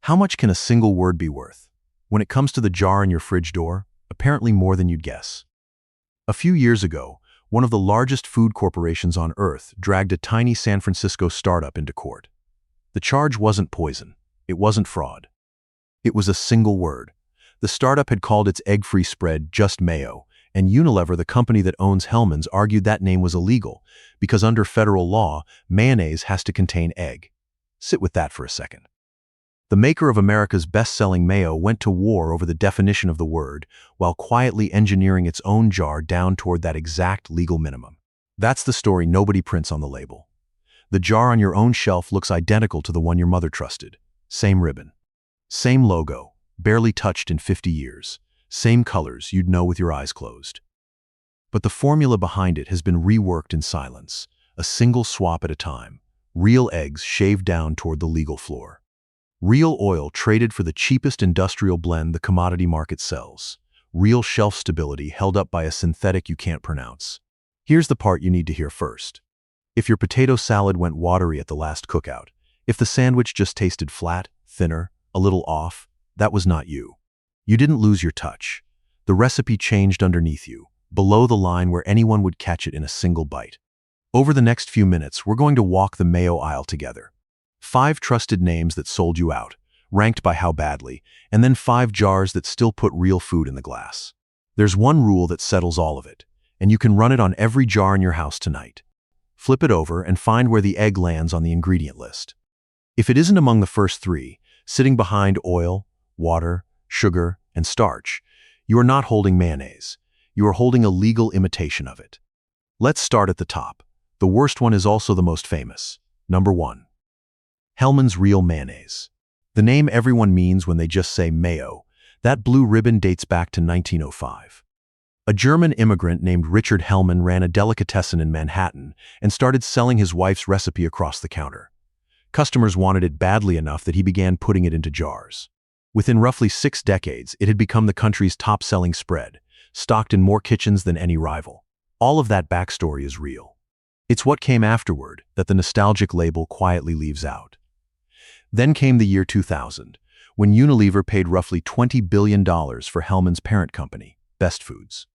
How much can a single word be worth? When it comes to the jar in your fridge door, apparently more than you'd guess. A few years ago, one of the largest food corporations on Earth dragged a tiny San Francisco startup into court. The charge wasn't poison. It wasn't fraud. It was a single word. The startup had called its egg-free spread just Mayo, and Unilever, the company that owns Hellmann's, argued that name was illegal because under federal law, mayonnaise has to contain egg. Sit with that for a second. The maker of America's best-selling mayo went to war over the definition of the word while quietly engineering its own jar down toward that exact legal minimum. That's the story nobody prints on the label. The jar on your own shelf looks identical to the one your mother trusted. Same ribbon. Same logo, barely touched in 50 years. Same colors you'd know with your eyes closed. But the formula behind it has been reworked in silence, a single swap at a time. Real eggs shaved down toward the legal floor. Real oil traded for the cheapest industrial blend the commodity market sells. Real shelf stability held up by a synthetic you can't pronounce. Here's the part you need to hear first. If your potato salad went watery at the last cookout, if the sandwich just tasted flat, thinner, a little off, that was not you. You didn't lose your touch. The recipe changed underneath you, below the line where anyone would catch it in a single bite. Over the next few minutes, we're going to walk the mayo aisle together. 5 trusted names that sold you out, ranked by how badly, and then 5 jars that still put real food in the glass. There's one rule that settles all of it, and you can run it on every jar in your house tonight. Flip it over and find where the egg lands on the ingredient list. If it isn't among the first 3, sitting behind oil, water, sugar, and starch, you are not holding mayonnaise. You are holding a legal imitation of it. Let's start at the top. The worst one is also the most famous. Number 1. Hellmann's Real Mayonnaise. The name everyone means when they just say mayo. That blue ribbon dates back to 1905. A German immigrant named Richard Hellmann ran a delicatessen in Manhattan and started selling his wife's recipe across the counter. Customers wanted it badly enough that he began putting it into jars. Within roughly 6 decades, it had become the country's top-selling spread, stocked in more kitchens than any rival. All of that backstory is real. It's what came afterward that the nostalgic label quietly leaves out. Then came the year 2000, when Unilever paid roughly $20 billion for Hellmann's parent company, Best Foods.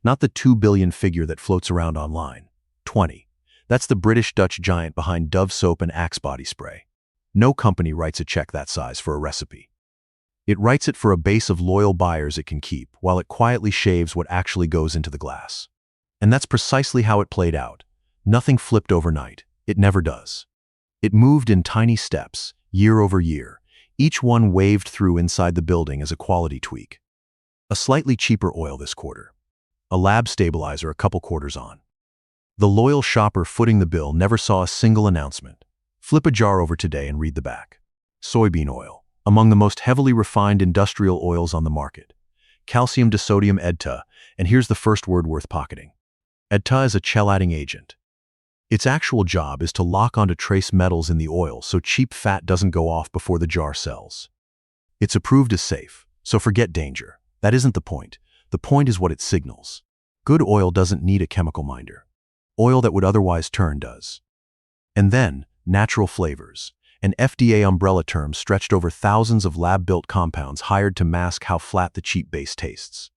Not the $2 billion figure that floats around online. 20. That's the British-Dutch giant behind Dove soap and Axe body spray. No company writes a check that size for a recipe. It writes it for a base of loyal buyers it can keep, while it quietly shaves what actually goes into the glass. And that's precisely how it played out. Nothing flipped overnight. It never does. It moved in tiny steps, year over year, each one waved through inside the building as a quality tweak. A slightly cheaper oil this quarter. A lab stabilizer a couple quarters on. The loyal shopper footing the bill never saw a single announcement. Flip a jar over today and read the back. Soybean oil, among the most heavily refined industrial oils on the market. Calcium disodium EDTA, and here's the first word worth pocketing. EDTA is a chelating agent. Its actual job is to lock onto trace metals in the oil so cheap fat doesn't go off before the jar sells. It's approved as safe, so forget danger. That isn't the point. The point is what it signals. Good oil doesn't need a chemical minder. Oil that would otherwise turn does. And then, natural flavors, an FDA umbrella term stretched over thousands of lab-built compounds hired to mask how flat the cheap base tastes.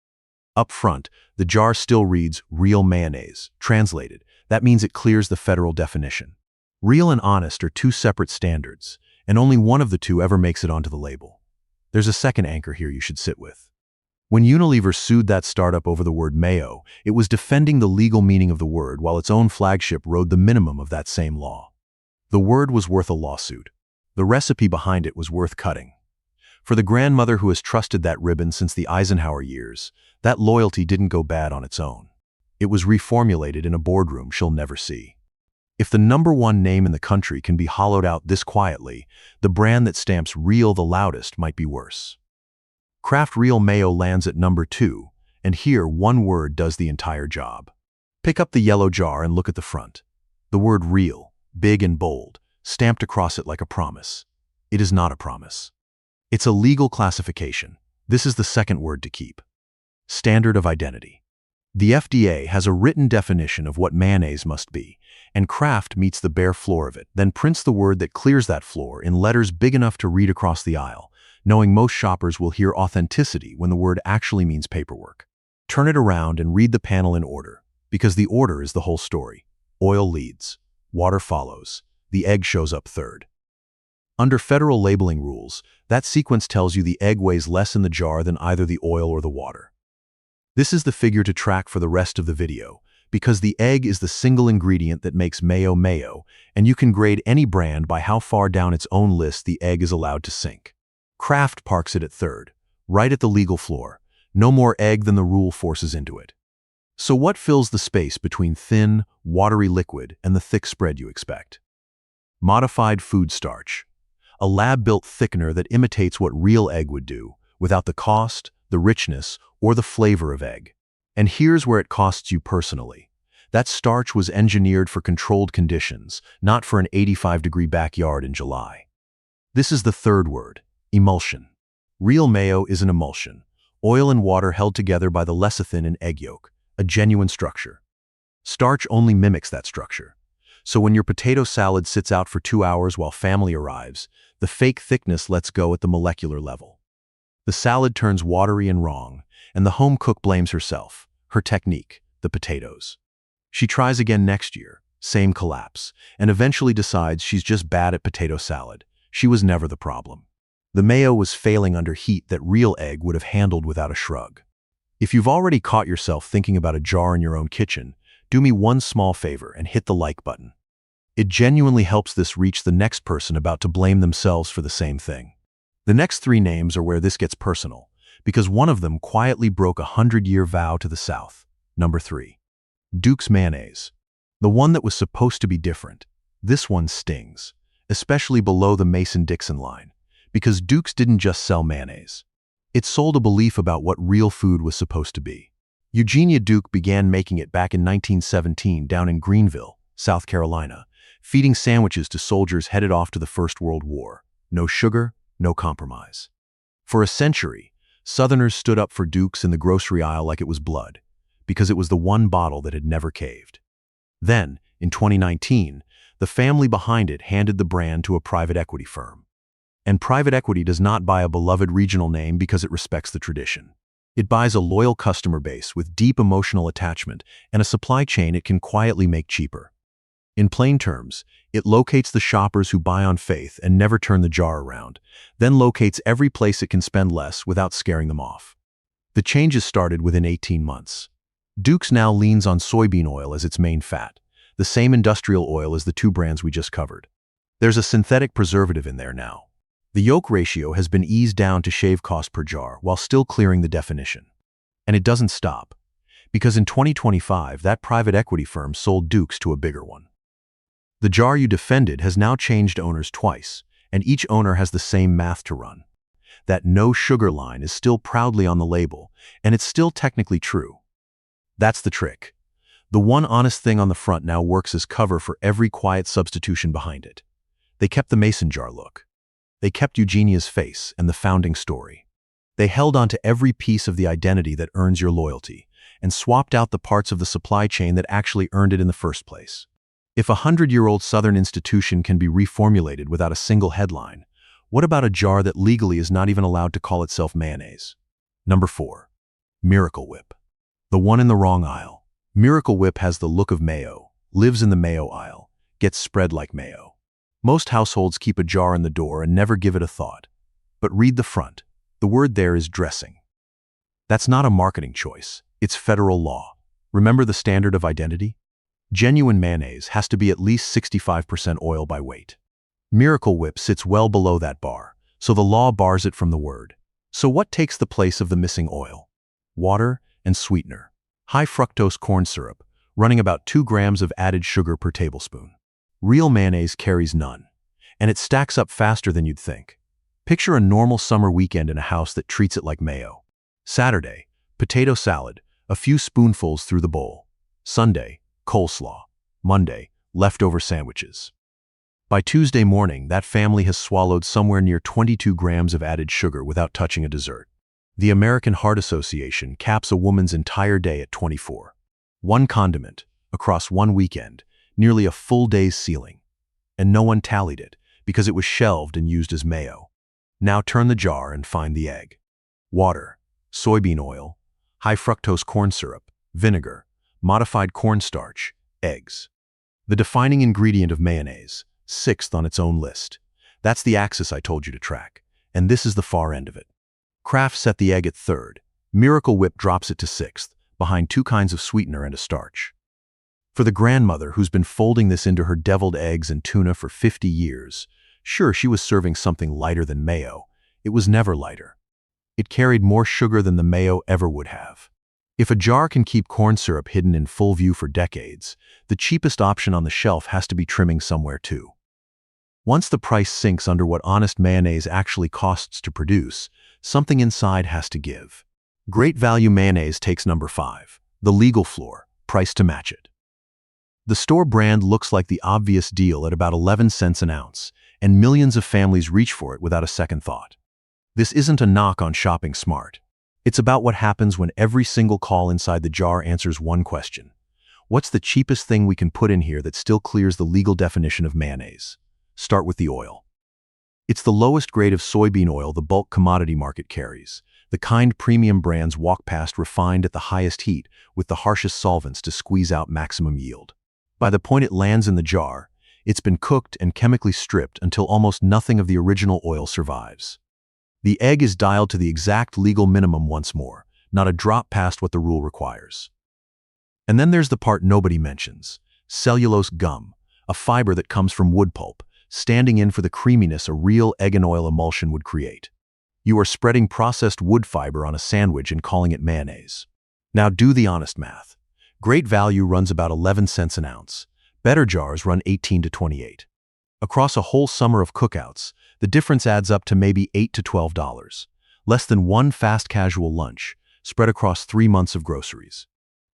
Up front, the jar still reads Real Mayonnaise. Translated, that means it clears the federal definition. Real and honest are 2 separate standards, and only one of the 2 ever makes it onto the label. There's a second anchor here you should sit with. When Unilever sued that startup over the word mayo, it was defending the legal meaning of the word while its own flagship rode the minimum of that same law. The word was worth a lawsuit. The recipe behind it was worth cutting. For the grandmother who has trusted that ribbon since the Eisenhower years, that loyalty didn't go bad on its own. It was reformulated in a boardroom she'll never see. If the number 1 name in the country can be hollowed out this quietly, the brand that stamps real the loudest might be worse. Kraft Real Mayo lands at number 2, and here one word does the entire job. Pick up the yellow jar and look at the front. The word real, big and bold, stamped across it like a promise. It is not a promise. It's a legal classification. This is the second word to keep. Standard of identity. The FDA has a written definition of what mayonnaise must be, and Kraft meets the bare floor of it, then prints the word that clears that floor in letters big enough to read across the aisle, knowing most shoppers will hear authenticity when the word actually means paperwork. Turn it around and read the panel in order, because the order is the whole story. Oil leads, water follows, the egg shows up third. Under federal labeling rules, that sequence tells you the egg weighs less in the jar than either the oil or the water. This is the figure to track for the rest of the video, because the egg is the single ingredient that makes mayo mayo, and you can grade any brand by how far down its own list the egg is allowed to sink. Kraft parks it at third, right at the legal floor. No more egg than the rule forces into it. So what fills the space between thin, watery liquid and the thick spread you expect? Modified food starch, a lab-built thickener that imitates what real egg would do, without the cost, the richness, or the flavor of egg. And here's where it costs you personally. That starch was engineered for controlled conditions, not for an 85-degree backyard in July. This is the third word, emulsion. Real mayo is an emulsion, oil and water held together by the lecithin in egg yolk, a genuine structure. Starch only mimics that structure. So when your potato salad sits out for 2 hours while family arrives, the fake thickness lets go at the molecular level. The salad turns watery and wrong, and the home cook blames herself, her technique, the potatoes. She tries again next year, same collapse, and eventually decides she's just bad at potato salad. She was never the problem. The mayo was failing under heat that real egg would have handled without a shrug. If you've already caught yourself thinking about a jar in your own kitchen, do me one small favor and hit the like button. It genuinely helps this reach the next person about to blame themselves for the same thing. The next 3 names are where this gets personal, because one of them quietly broke a 100-year vow to the South. Number 3. Duke's mayonnaise. The one that was supposed to be different. This one stings, especially below the Mason-Dixon line, because Duke's didn't just sell mayonnaise. It sold a belief about what real food was supposed to be. Eugenia Duke began making it back in 1917 down in Greenville, South Carolina, feeding sandwiches to soldiers headed off to the First World War. No sugar, no compromise. For a century, Southerners stood up for Duke's in the grocery aisle like it was blood, because it was the one bottle that had never caved. Then, in 2019, the family behind it handed the brand to a private equity firm. And private equity does not buy a beloved regional name because it respects the tradition. It buys a loyal customer base with deep emotional attachment and a supply chain it can quietly make cheaper. In plain terms, it locates the shoppers who buy on faith and never turn the jar around, then locates every place it can spend less without scaring them off. The changes started within 18 months. Duke's now leans on soybean oil as its main fat, the same industrial oil as the 2 brands we just covered. There's a synthetic preservative in there now. The yolk ratio has been eased down to shave cost per jar while still clearing the definition. And it doesn't stop, because in 2025 that private equity firm sold Duke's to a bigger one. The jar you defended has now changed owners twice, and each owner has the same math to run. That no sugar line is still proudly on the label, and it's still technically true. That's the trick. The one honest thing on the front now works as cover for every quiet substitution behind it. They kept the mason jar look. They kept Eugenia's face and the founding story. They held on to every piece of the identity that earns your loyalty, and swapped out the parts of the supply chain that actually earned it in the first place. If a 100-year-old Southern institution can be reformulated without a single headline, what about a jar that legally is not even allowed to call itself mayonnaise? Number 4. Miracle Whip. The one in the wrong aisle. Miracle Whip has the look of mayo, lives in the mayo aisle, gets spread like mayo. Most households keep a jar in the door and never give it a thought. But read the front. The word there is dressing. That's not a marketing choice. It's federal law. Remember the standard of identity? Genuine mayonnaise has to be at least 65% oil by weight. Miracle Whip sits well below that bar, so the law bars it from the word. So what takes the place of the missing oil? Water and sweetener. High fructose corn syrup, running about 2 grams of added sugar per tablespoon. Real mayonnaise carries none, and it stacks up faster than you'd think. Picture a normal summer weekend in a house that treats it like mayo. Saturday, potato salad, a few spoonfuls through the bowl. Sunday, coleslaw. Monday, leftover sandwiches. By Tuesday morning, that family has swallowed somewhere near 22 grams of added sugar without touching a dessert. The American Heart Association caps a woman's entire day at 24. One condiment, across one weekend, nearly a full day's ceiling. And no one tallied it, because it was shelved and used as mayo. Now turn the jar and find the egg. Water, soybean oil, high fructose corn syrup, vinegar, modified cornstarch, eggs. The defining ingredient of mayonnaise, sixth on its own list. That's the axis I told you to track, and this is the far end of it. Kraft set the egg at third. Miracle Whip drops it to sixth, behind two kinds of sweetener and a starch. For the grandmother who's been folding this into her deviled eggs and tuna for 50 years, sure, she was serving something lighter than mayo. It was never lighter. It carried more sugar than the mayo ever would have. If a jar can keep corn syrup hidden in full view for decades, the cheapest option on the shelf has to be trimming somewhere too. Once the price sinks under what honest mayonnaise actually costs to produce, something inside has to give. Great value mayonnaise takes number 5, the legal floor, price to match it. The store brand looks like the obvious deal at about 11 cents an ounce, and millions of families reach for it without a second thought. This isn't a knock on shopping smart. It's about what happens when every single call inside the jar answers one question. What's the cheapest thing we can put in here that still clears the legal definition of mayonnaise? Start with the oil. It's the lowest grade of soybean oil the bulk commodity market carries, the kind premium brands walk past refined at the highest heat with the harshest solvents to squeeze out maximum yield. By the point it lands in the jar, it's been cooked and chemically stripped until almost nothing of the original oil survives. The egg is dialed to the exact legal minimum once more, not a drop past what the rule requires. And then there's the part nobody mentions, cellulose gum, a fiber that comes from wood pulp, standing in for the creaminess a real egg and oil emulsion would create. You are spreading processed wood fiber on a sandwich and calling it mayonnaise. Now do the honest math. Great value runs about 11 cents an ounce. Better jars run 18 to 28. Across a whole summer of cookouts, the difference adds up to maybe $8 to $12. Less than one fast casual lunch, spread across 3 months of groceries.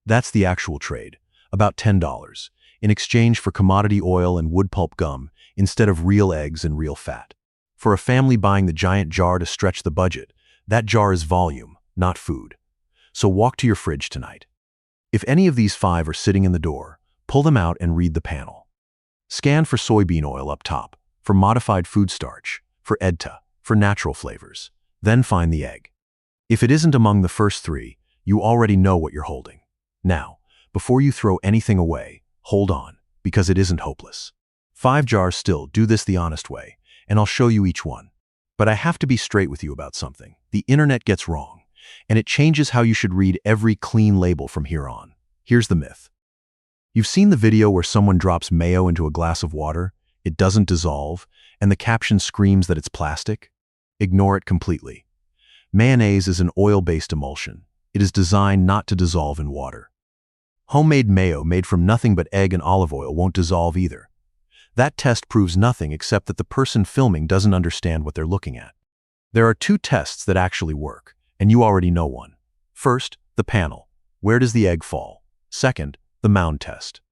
That's the actual trade, about $10, in exchange for commodity oil and wood pulp gum instead of real eggs and real fat. For a family buying the giant jar to stretch the budget, that jar is volume, not food. So walk to your fridge tonight. If any of these 5 are sitting in the door, pull them out and read the panel. Scan for soybean oil up top, for modified food starch, for EDTA, for natural flavors. Then find the egg. If it isn't among the first 3, you already know what you're holding. Now, before you throw anything away, hold on, because it isn't hopeless. 5 jars still, do this the honest way, and I'll show you each one. But I have to be straight with you about something. The internet gets wrong, and it changes how you should read every clean label from here on. Here's the myth. You've seen the video where someone drops mayo into a glass of water, it doesn't dissolve, and the caption screams that it's plastic? Ignore it completely. Mayonnaise is an oil-based emulsion. It is designed not to dissolve in water. Homemade mayo made from nothing but egg and olive oil won't dissolve either. That test proves nothing except that the person filming doesn't understand what they're looking at. There are 2 tests that actually work, and you already know one. First, the panel. Where does the egg fall? Second, the mound test.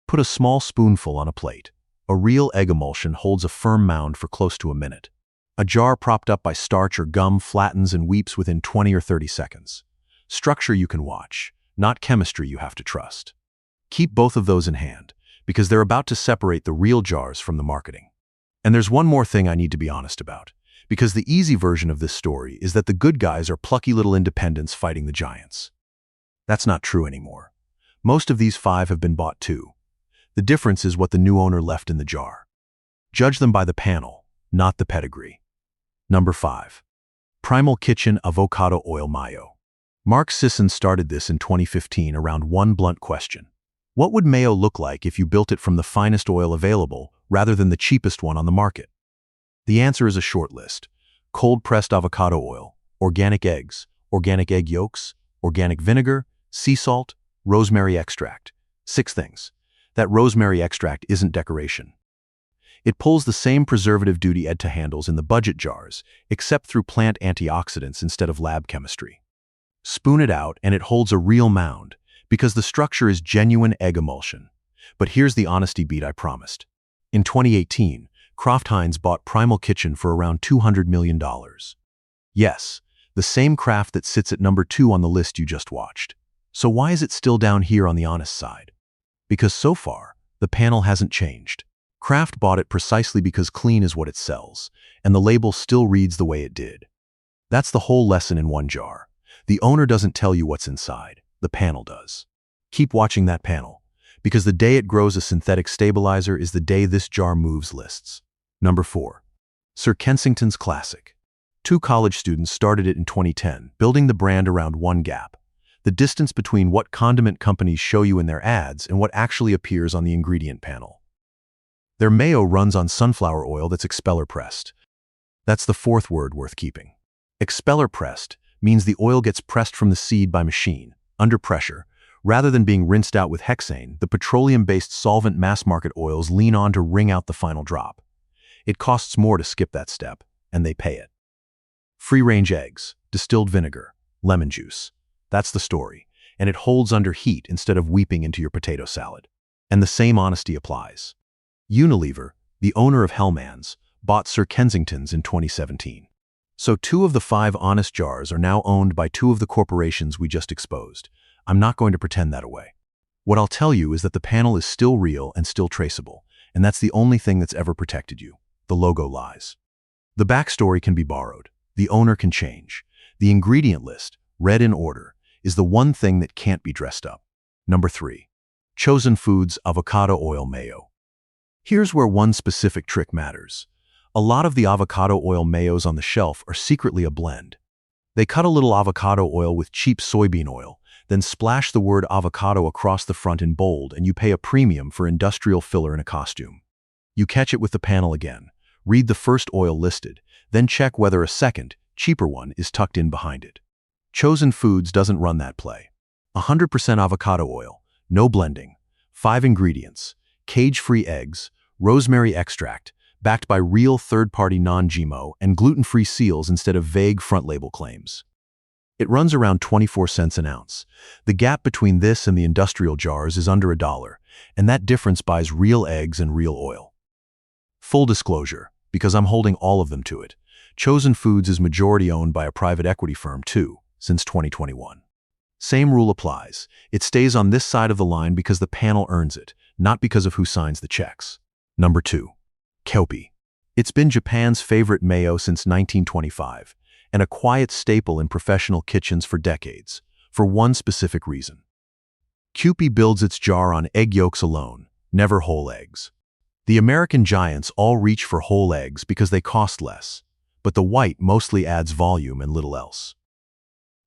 Put a small spoonful on a plate. A real egg emulsion holds a firm mound for close to a minute. A jar propped up by starch or gum flattens and weeps within 20 or 30 seconds. Structure you can watch, not chemistry you have to trust. Keep both of those in hand, because they're about to separate the real jars from the marketing. And there's one more thing I need to be honest about, because the easy version of this story is that the good guys are plucky little independents fighting the giants. That's not true anymore. Most of these 5 have been bought too. The difference is what the new owner left in the jar. Judge them by the panel, not the pedigree. Number 5. Primal Kitchen Avocado Oil Mayo. Mark Sisson started this in 2015 around one blunt question. What would mayo look like if you built it from the finest oil available rather than the cheapest one on the market? The answer is a short list. Cold-pressed avocado oil, organic eggs, organic egg yolks, organic vinegar, sea salt, rosemary extract. 6 things. That rosemary extract isn't decoration. It pulls the same preservative duty EDTA handles in the budget jars, except through plant antioxidants instead of lab chemistry. Spoon it out and it holds a real mound, because the structure is genuine egg emulsion. But here's the honesty beat I promised. In 2018, Kraft Heinz bought Primal Kitchen for around $200 million. Yes, the same Kraft that sits at number 2 on the list you just watched. So why is it still down here on the honest side? Because so far, the panel hasn't changed. Kraft bought it precisely because clean is what it sells, and the label still reads the way it did. That's the whole lesson in one jar. The owner doesn't tell you what's inside, the panel does. Keep watching that panel, because the day it grows a synthetic stabilizer is the day this jar moves lists. Number 4. Sir Kensington's Classic. 2 college students started it in 2010, building the brand around one gap: the distance between what condiment companies show you in their ads and what actually appears on the ingredient panel. Their mayo runs on sunflower oil that's expeller pressed. That's the 4th word worth keeping. Expeller pressed means the oil gets pressed from the seed by machine, under pressure, rather than being rinsed out with hexane. The petroleum-based solvent mass-market oils lean on to wring out the final drop. It costs more to skip that step, and they pay it. Free-range eggs, distilled vinegar, lemon juice. That's the story, and it holds under heat instead of weeping into your potato salad. And the same honesty applies. Unilever, the owner of Hellmann's, bought Sir Kensington's in 2017. So 2 of the 5 honest jars are now owned by 2 of the corporations we just exposed. I'm not going to pretend that away. What I'll tell you is that the panel is still real and still traceable, and that's the only thing that's ever protected you. The logo lies. The backstory can be borrowed. The owner can change. The ingredient list, read in order, is the one thing that can't be dressed up. Number 3. Chosen Foods Avocado Oil Mayo. Here's where one specific trick matters. A lot of the avocado oil mayos on the shelf are secretly a blend. They cut a little avocado oil with cheap soybean oil, then splash the word avocado across the front in bold, and you pay a premium for industrial filler in a costume. You catch it with the panel again, read the first oil listed, then check whether a second, cheaper one is tucked in behind it. Chosen Foods doesn't run that play. 100% avocado oil, no blending, 5 ingredients, cage-free eggs, rosemary extract, backed by real third-party non-GMO, and gluten-free seals instead of vague front label claims. It runs around 24 cents an ounce. The gap between this and the industrial jars is under $1, and that difference buys real eggs and real oil. Full disclosure, because I'm holding all of them to it, Chosen Foods is majority owned by a private equity firm too, since 2021. Same rule applies. It stays on this side of the line because the panel earns it, not because of who signs the checks. Number 2. Kewpie. It's been Japan's favorite mayo since 1925, and a quiet staple in professional kitchens for decades, for one specific reason. Kewpie builds its jar on egg yolks alone, never whole eggs. The American giants all reach for whole eggs because they cost less, but the white mostly adds volume and little else.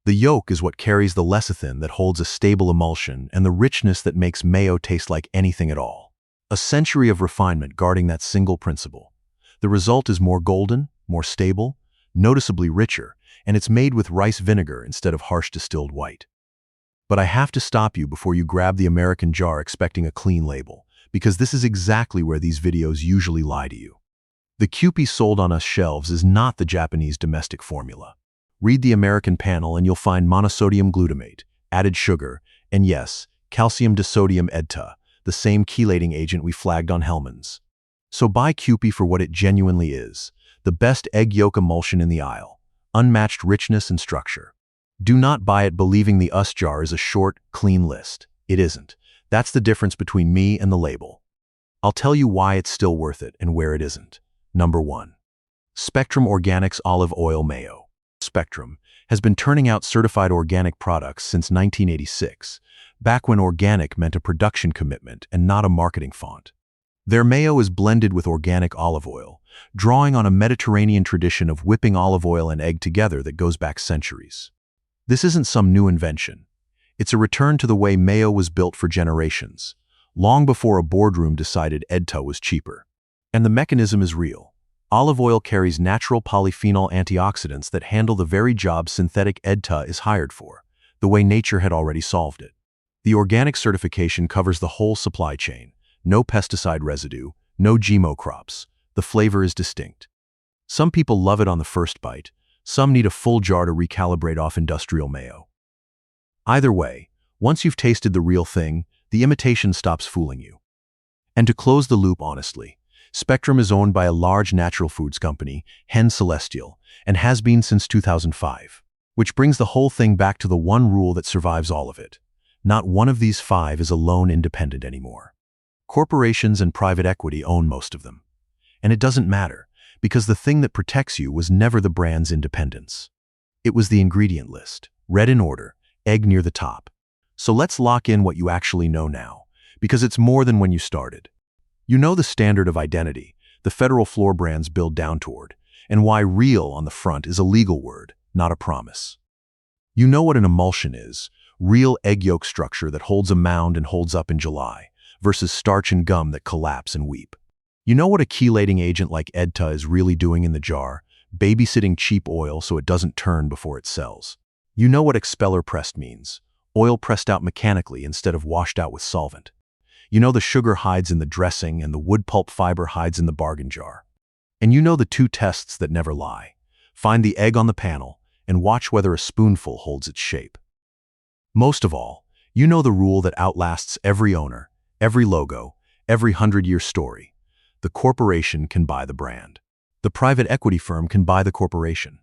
The yolk is what carries the lecithin that holds a stable emulsion and the richness that makes mayo taste like anything at all. A century of refinement guarding that single principle. The result is more golden, more stable, noticeably richer, and it's made with rice vinegar instead of harsh distilled white. But I have to stop you before you grab the American jar expecting a clean label, because this is exactly where these videos usually lie to you. The Kewpie sold on us shelves is not the Japanese domestic formula. Read the American panel and you'll find monosodium glutamate, added sugar, and yes, calcium disodium EDTA, the same chelating agent we flagged on Hellmann's. So buy Kewpie for what it genuinely is, the best egg yolk emulsion in the aisle, unmatched richness and structure. Do not buy it believing the US jar is a short, clean list. It isn't. That's the difference between me and the label. I'll tell you why it's still worth it and where it isn't. Number 1. Spectrum Organics Olive Oil Mayo. Spectrum has been turning out certified organic products since 1986, back when organic meant a production commitment and not a marketing font. Their mayo is blended with organic olive oil, drawing on a Mediterranean tradition of whipping olive oil and egg together that goes back centuries. This isn't some new invention. It's a return to the way mayo was built for generations, long before a boardroom decided EDTA was cheaper. And the mechanism is real. Olive oil carries natural polyphenol antioxidants that handle the very job synthetic EDTA is hired for, the way nature had already solved it. The organic certification covers the whole supply chain. No pesticide residue, no GMO crops. The flavor is distinct. Some people love it on the first bite. Some need a full jar to recalibrate off industrial mayo. Either way, once you've tasted the real thing, the imitation stops fooling you. And to close the loop honestly, Spectrum is owned by a large natural foods company, Hen Celestial, and has been since 2005, which brings the whole thing back to the one rule that survives all of it. Not one of these 5 is alone independent anymore. Corporations and private equity own most of them. And it doesn't matter, because the thing that protects you was never the brand's independence. It was the ingredient list, read in order, egg near the top. So let's lock in what you actually know now, because it's more than when you started. You know the standard of identity, the federal floor brands build down toward, and why real on the front is a legal word, not a promise. You know what an emulsion is, real egg yolk structure that holds a mound and holds up in July, versus starch and gum that collapse and weep. You know what a chelating agent like EDTA is really doing in the jar, babysitting cheap oil so it doesn't turn before it sells. You know what expeller pressed means, oil pressed out mechanically instead of washed out with solvent. You know the sugar hides in the dressing and the wood pulp fiber hides in the bargain jar. And you know the two tests that never lie. Find the egg on the panel and watch whether a spoonful holds its shape. Most of all, you know the rule that outlasts every owner, every logo, every 100-year story. The corporation can buy the brand. The private equity firm can buy the corporation.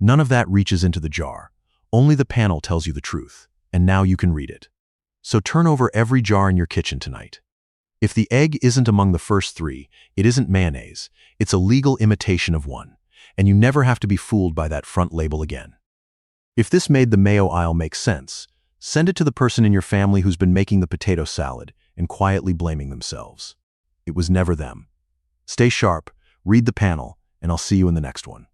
None of that reaches into the jar. Only the panel tells you the truth, and now you can read it. So turn over every jar in your kitchen tonight. If the egg isn't among the first three, it isn't mayonnaise, it's a legal imitation of one, and you never have to be fooled by that front label again. If this made the mayo aisle make sense, send it to the person in your family who's been making the potato salad and quietly blaming themselves. It was never them. Stay sharp, read the panel, and I'll see you in the next one.